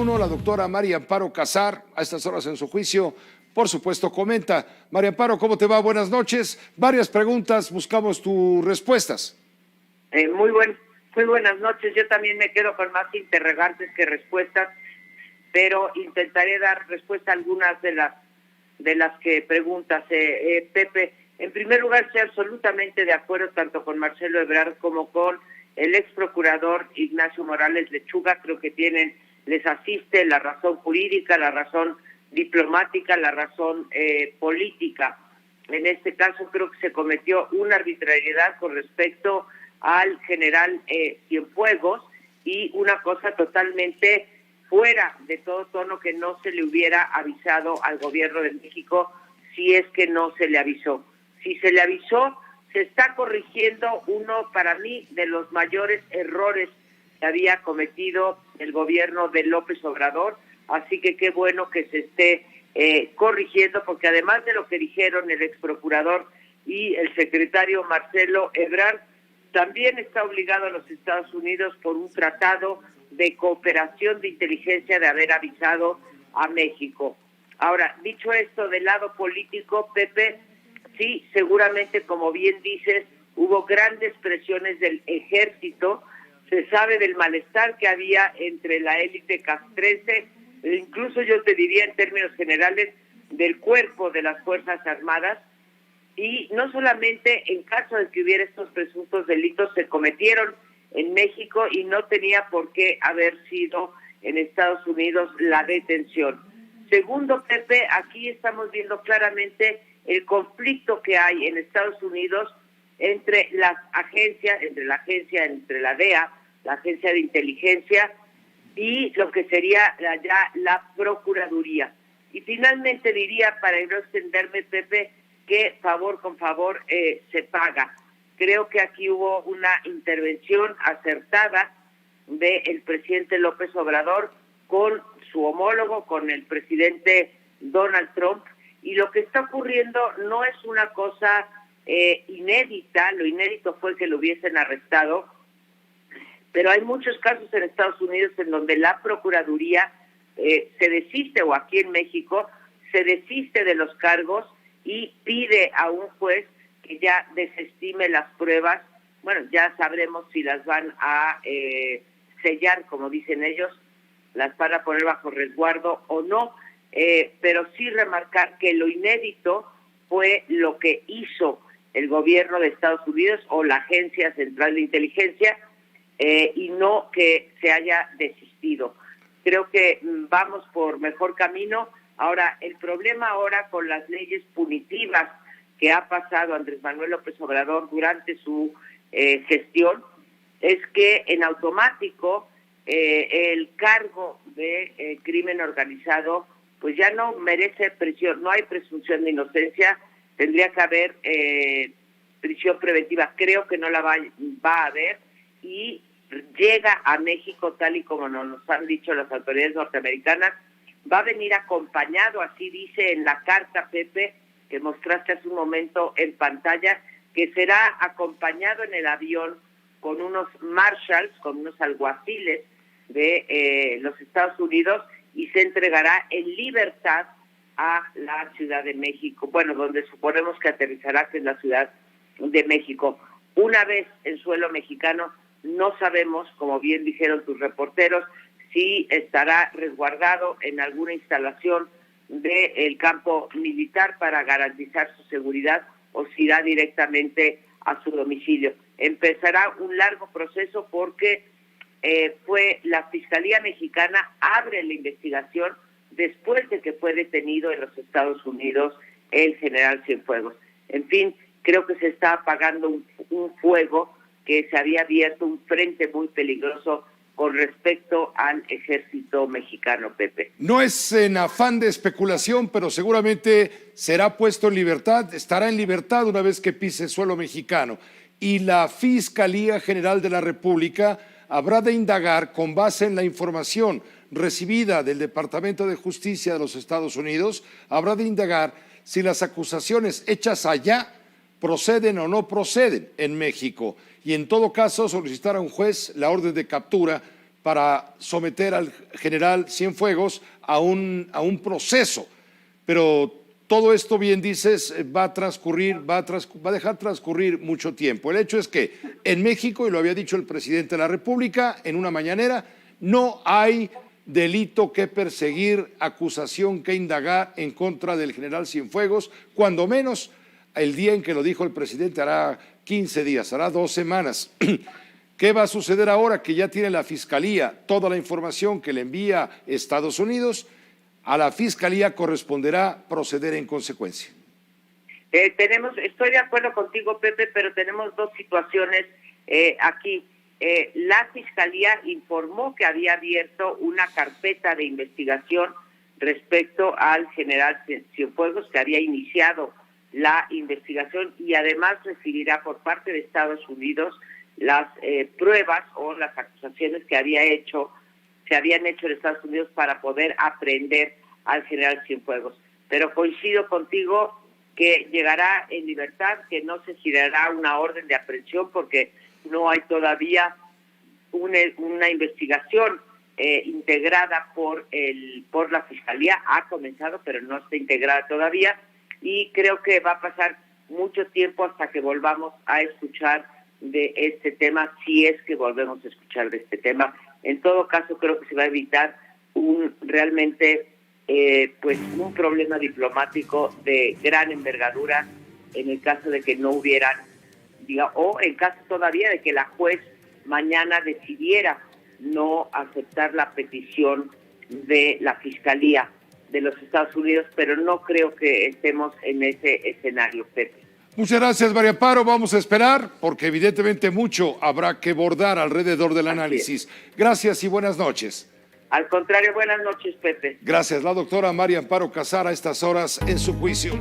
1, la doctora María Amparo Casar, a estas horas en su juicio, por supuesto, comenta. María Amparo, ¿cómo te va? Buenas noches. Varias preguntas, buscamos tus respuestas. Muy buenas noches. Yo también me quedo con más interrogantes que respuestas, pero intentaré dar respuesta a algunas de las que preguntas. Pepe, en primer lugar, estoy absolutamente de acuerdo tanto con Marcelo Ebrard como con el ex procurador Ignacio Morales Lechuga. Creo que les asiste la razón jurídica, la razón diplomática, la razón política. En este caso creo que se cometió una arbitrariedad con respecto al general Cienfuegos y una cosa totalmente fuera de todo tono que no se le hubiera avisado al gobierno de México si es que no se le avisó. Si se le avisó, se está corrigiendo uno, para mí, de los mayores errores que había cometido el gobierno de López Obrador, así que qué bueno que se esté corrigiendo, porque además de lo que dijeron el ex procurador y el secretario Marcelo Ebrard, también está obligado a los Estados Unidos por un tratado de cooperación de inteligencia de haber avisado a México. Ahora, dicho esto, del lado político, Pepe, sí, seguramente, como bien dices, hubo grandes presiones del ejército. Se sabe del malestar que había entre la élite castrense, e incluso yo te diría en términos generales del cuerpo de las Fuerzas Armadas, y no solamente en caso de que hubiera estos presuntos delitos se cometieron en México y no tenía por qué haber sido en Estados Unidos la detención. Segundo, Pepe, aquí estamos viendo claramente el conflicto que hay en Estados Unidos entre las agencias, entre la DEA, la Agencia de Inteligencia, y lo que sería la Procuraduría. Y finalmente diría, para no extenderme, Pepe, que favor con favor se paga. Creo que aquí hubo una intervención acertada del presidente López Obrador con su homólogo, con el presidente Donald Trump, y lo que está ocurriendo no es una cosa inédita. Lo inédito fue que lo hubiesen arrestado, pero hay muchos casos en Estados Unidos en donde la Procuraduría se desiste, o aquí en México, se desiste de los cargos y pide a un juez que ya desestime las pruebas. Bueno, ya sabremos si las van a sellar, como dicen ellos, las van a poner bajo resguardo o no, pero sí remarcar que lo inédito fue lo que hizo el gobierno de Estados Unidos o la Agencia Central de Inteligencia, y no que se haya desistido. Creo que vamos por mejor camino. Ahora, el problema ahora con las leyes punitivas que ha pasado Andrés Manuel López Obrador durante su gestión es que en automático el cargo de crimen organizado pues ya no merece prisión, no hay presunción de inocencia, tendría que haber prisión preventiva. Creo que no la va a haber, y llega a México, tal y como nos han dicho las autoridades norteamericanas, va a venir acompañado, así dice en la carta, Pepe, que mostraste hace un momento en pantalla, que será acompañado en el avión con unos marshals, con unos alguaciles de los Estados Unidos, y se entregará en libertad a la Ciudad de México, bueno, donde suponemos que aterrizará, que es la Ciudad de México. Una vez en suelo mexicano, no sabemos, como bien dijeron tus reporteros, si estará resguardado en alguna instalación del campo militar para garantizar su seguridad o si irá directamente a su domicilio. Empezará un largo proceso porque fue la Fiscalía Mexicana abre la investigación después de que fue detenido en los Estados Unidos el general Cienfuegos. En fin, creo que se está apagando un fuego que se había abierto, un frente muy peligroso con respecto al ejército mexicano, Pepe. No es en afán de especulación, pero seguramente será puesto en libertad, estará en libertad una vez que pise suelo mexicano. Y la Fiscalía General de la República habrá de indagar, con base en la información recibida del Departamento de Justicia de los Estados Unidos, habrá de indagar si las acusaciones hechas allá proceden o no proceden en México, y en todo caso solicitar a un juez la orden de captura para someter al general Cienfuegos a un proceso. Pero todo esto, bien dices, va a dejar transcurrir mucho tiempo. El hecho es que en México, y lo había dicho el presidente de la República en una mañanera, no hay delito que perseguir, acusación que indagar en contra del general Cienfuegos, cuando menos el día en que lo dijo el presidente hará 15 días, hará 2 semanas. ¿Qué va a suceder ahora que ya tiene la Fiscalía toda la información que le envía Estados Unidos? A la Fiscalía corresponderá proceder en consecuencia. Estoy de acuerdo contigo, Pepe, pero tenemos 2 situaciones aquí. La Fiscalía informó que había abierto una carpeta de investigación respecto al general Cienfuegos, que había iniciado la investigación y además recibirá por parte de Estados Unidos las pruebas o las acusaciones que se habían hecho en Estados Unidos para poder aprehender al general Cienfuegos. Pero coincido contigo que llegará en libertad, que no se girará una orden de aprehensión porque no hay todavía una investigación integrada por la Fiscalía. Ha comenzado, pero no está integrada todavía, y creo que va a pasar mucho tiempo hasta que volvamos a escuchar de este tema, si es que volvemos a escuchar de este tema. En todo caso, creo que se va a evitar realmente un problema diplomático de gran envergadura en el caso de que no hubieran, o en caso todavía de que la juez mañana decidiera no aceptar la petición de la Fiscalía de los Estados Unidos, pero no creo que estemos en ese escenario, Pepe. Muchas gracias, María Amparo. Vamos a esperar, porque evidentemente mucho habrá que bordar alrededor del análisis. Gracias y buenas noches. Al contrario, buenas noches, Pepe. Gracias, la doctora María Amparo Casar, a estas horas en su juicio.